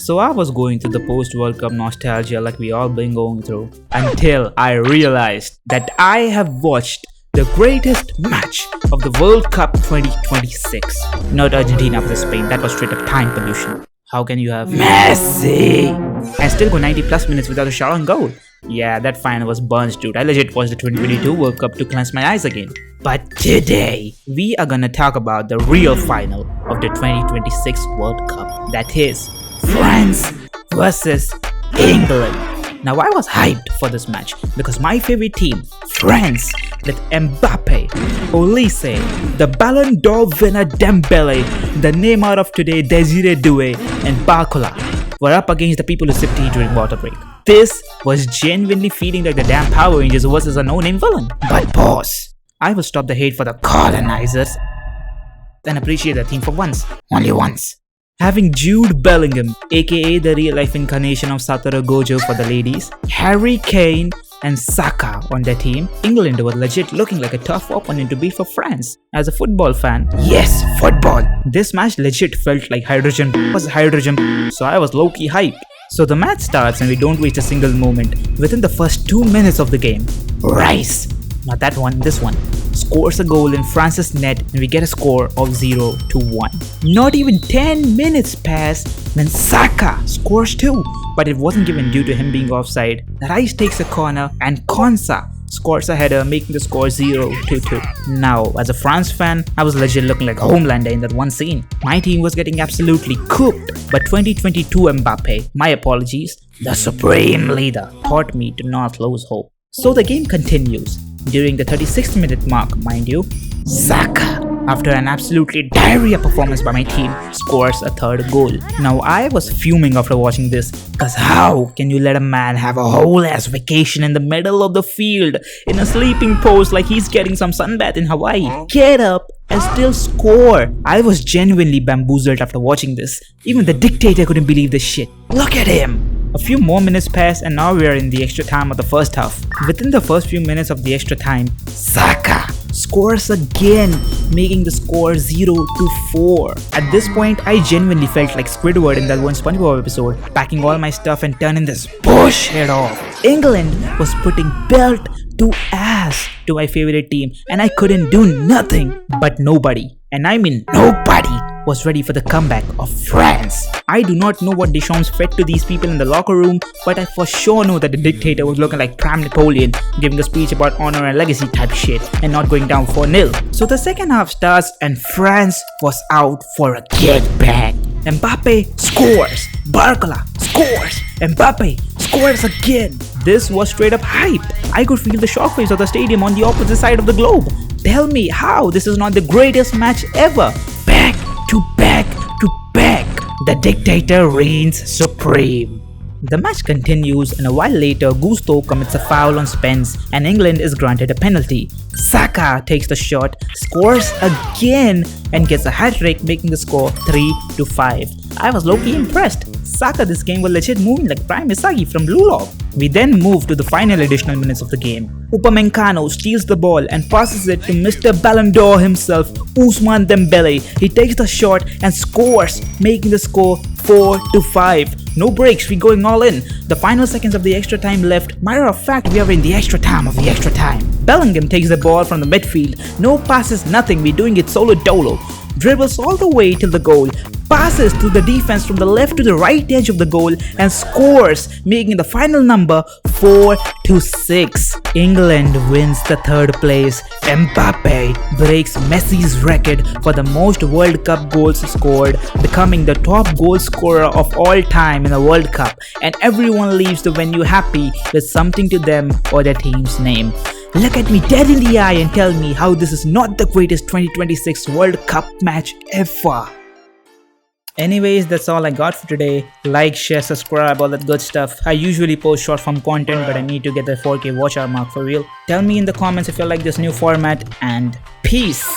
So I was going through the post-World Cup nostalgia like we all been going through until I realized that I have watched the greatest match of the World Cup 2026. Not Argentina versus Spain, that was straight up time pollution. How can you have Messi and still go 90 plus minutes without a shot on goal? Yeah, that final was burns, dude. I legit watched the 2022 World Cup to cleanse my eyes again. But today, we are gonna talk about the real final of the 2026 World Cup. That is France versus England. Now, I was hyped for this match because my favorite team, France, with Mbappe, Olise, the Ballon d'Or winner Dembele, the Neymar of today Desiree Doué, and Barcola, were up against the people who sipped tea during water break. This was genuinely feeling like the damn Power Rangers versus a no-name villain. But pause. I will stop the hate for the colonizers and appreciate the team for once. Only once. Having Jude Bellingham, aka the real-life incarnation of Satoru Gojo for the ladies, Harry Kane and Saka on their team, England were legit looking like a tough opponent to beat for France. As a football fan, yes, football! This match legit felt like hydrogen, so I was low-key hyped. So the match starts and we don't waste a single moment. Within the first 2 minutes of the game, Rice, not that one, this one, scores a goal in France's net and we get a score of 0-1. Not even 10 minutes pass when Saka scores too, but it wasn't given due to him being offside. Rice takes a corner and Konsa scores a header, making the score 0-2. Now, as a France fan, I was legit looking like Homelander in that one scene. My team was getting absolutely cooked, but 2022 Mbappe, my apologies, the supreme leader, taught me to not lose hope. So the game continues. During the 36th minute mark, mind you, Saka, after an absolutely diarrhea performance by my team, scores a third goal. Now I was fuming after watching this, cause how can you let a man have a whole ass vacation in the middle of the field in a sleeping pose like he's getting some sunbath in Hawaii, get up and still score? I was genuinely bamboozled after watching this. Even the dictator couldn't believe this shit. Look at him! A few more minutes pass and now we are in the extra time of the first half. Within the first few minutes of the extra time, Saka scores again, making the score 0-4. At this point, I genuinely felt like Squidward in that one SpongeBob episode, packing all my stuff and turning this bullshit off. England was putting belt to ass to my favorite team and I couldn't do nothing. But nobody, and I mean nobody, was ready for the comeback of France. I do not know what Deschamps fed to these people in the locker room, but I for sure know that the dictator was looking like Prime Napoleon, giving a speech about honor and legacy type shit, and not going down 4-0. So the second half starts and France was out for a get back. Mbappe scores, Barcola scores, Mbappe scores again. This was straight up hype. I could feel the shockwaves of the stadium on the opposite side of the globe. Tell me how this is not the greatest match ever. Back to back to back. The dictator reigns supreme. The match continues and a while later Gusto commits a foul on Spence and England is granted a penalty. Saka takes the shot, scores again and gets a hat-trick, making the score 3-5. I was low-key impressed. Saka this game was legit moving like Prime Misagi from Blue Lock. We then move to the final additional minutes of the game. Upamecano steals the ball and passes it to Mr. Ballon d'Or himself, Ousmane Dembele. He takes the shot and scores, making the score 4-5. No breaks, we going all in. The final seconds of the extra time left. Matter of fact, we are in the extra time of the extra time. Bellingham takes the ball from the midfield. No passes, nothing. We're doing it solo dolo. Dribbles all the way till the goal. Passes to the defense from the left to the right edge of the goal and scores, making the final number 4-6. England wins the third place. Mbappe breaks Messi's record for the most World Cup goals scored, becoming the top goal scorer of all time in the World Cup, and everyone leaves the venue happy with something to them or their team's name. Look at me dead in the eye and tell me how this is not the greatest 2026 World Cup match ever. Anyways, that's all I got for today. Like, share, subscribe, all that good stuff. I usually post short form content, but I need to get the 4K watch hour mark for real. Tell me in the comments if you like this new format, and peace!